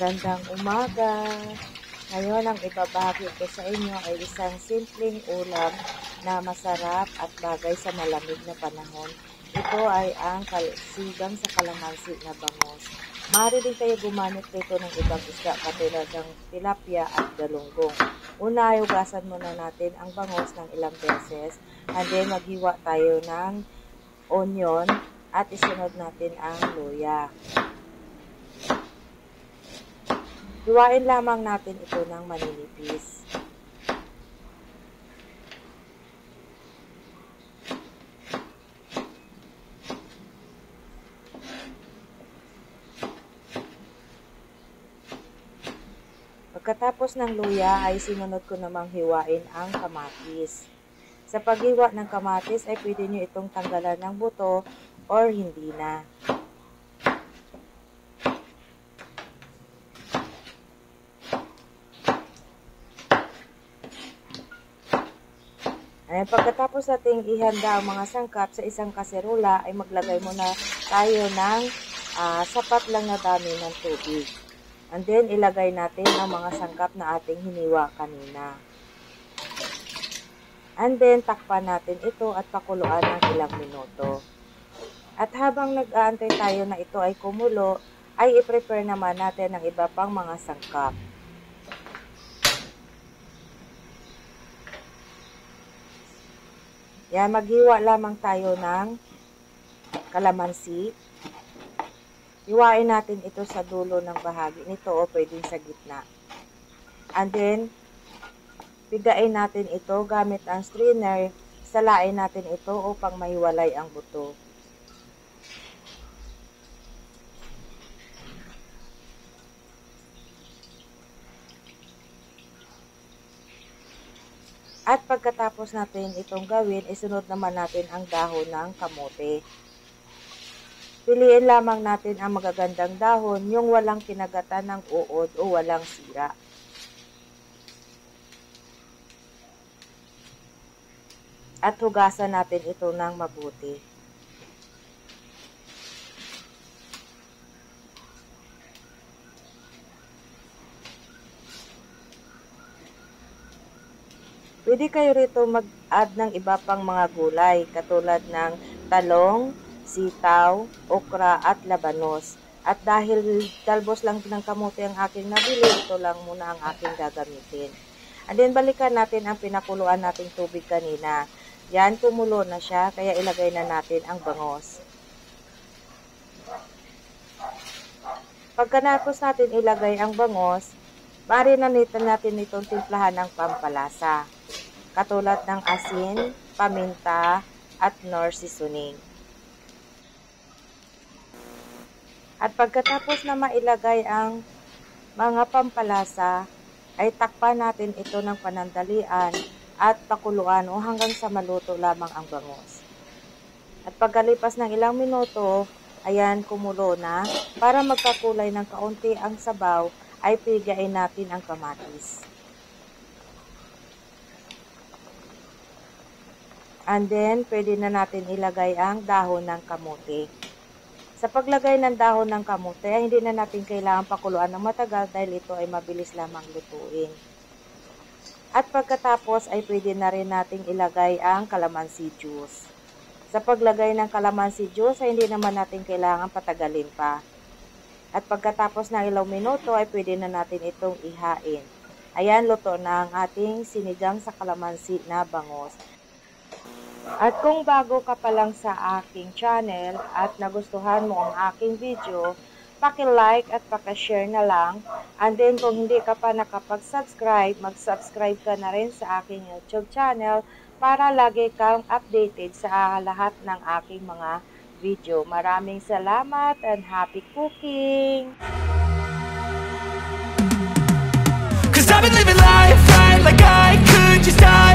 Magandang umaga! Ngayon ang ibabahagi ko sa inyo ay isang simpleng ulam na masarap at bagay sa malamig na panahon. Ito ay ang sigang sa kalamansi na bangus. Maaari din kayo gumamit nito ng ibang isda katulad ng tilapia at galunggong. Una ay hugasan muna natin ang bangus ng ilang beses and then maghiwa tayo ng onion at isunod natin ang luya. Hiwain lamang natin ito ng maninipis. Pagkatapos ng luya ay sinunod ko namang hiwain ang kamatis. Sa paghiwa ng kamatis ay pwede nyo itong tanggalan ng buto or hindi na. Pagkatapos nating ihanda ang mga sangkap sa isang kaserola ay maglagay muna tayo ng sapat lang na dami ng tubig. And then ilagay natin ang mga sangkap na ating hiniwa kanina. And then takpan natin ito at pakuluan ng ilang minuto. At habang nag-aantay tayo na ito ay kumulo, ay i-prepare naman natin ang iba pang mga sangkap. Yan, maghiwa lamang tayo ng kalamansi. Hiwain natin ito sa dulo ng bahagi nito o pwedeng sa gitna. And then, pigain natin ito gamit ang strainer. Salain natin ito upang mahiwalay ang buto. At pagkatapos natin itong gawin, isunod naman natin ang dahon ng kamote. Piliin lamang natin ang magagandang dahon, yung walang kinagatan ng uod o walang sira. At hugasan natin ito ng mabuti. Pwede kayo rito mag-add ng iba pang mga gulay katulad ng talong, sitaw, okra at labanos. At dahil talbos lang ng kamote ang aking nabili, ito lang muna ang aking gagamitin. And then balikan natin ang pinakuluan nating tubig kanina. Yan, kumulo na siya, kaya ilagay na natin ang bangus. Pagkatapos natin ilagay ang bangus, marinatin natin itong timplahan ng pampalasa. Katulad ng asin, paminta, at nor seasoning. At pagkatapos na mailagay ang mga pampalasa, ay takpan natin ito ng panandalian at pakuluan o hanggang sa maluto lamang ang bangus. At pagkalipas ng ilang minuto, ayan kumulo na. Para magkakulay ng kaunti ang sabaw, ay pigain natin ang kamatis. And then, pwede na natin ilagay ang dahon ng kamote. Sa paglagay ng dahon ng kamote, ay hindi na natin kailangan pakuluan ng matagal dahil ito ay mabilis lamang lutuin. At pagkatapos ay pwede na rin nating ilagay ang calamansi juice. Sa paglagay ng calamansi juice ay hindi naman natin kailangan patagalin pa. At pagkatapos ng ilang minuto ay pwede na natin itong ihain. Ayan, luto na ang ating sinigang sa kalamansi na bangus. At kung bago ka pa lang sa aking channel at nagustuhan mo ang aking video, paki-like at paki-share na lang. And then kung hindi ka pa nakapag-subscribe, mag-subscribe ka na rin sa aking YouTube channel para lagi kang updated sa lahat ng aking mga video. Maraming salamat and happy cooking! 'Cause I've been living life right like I could just die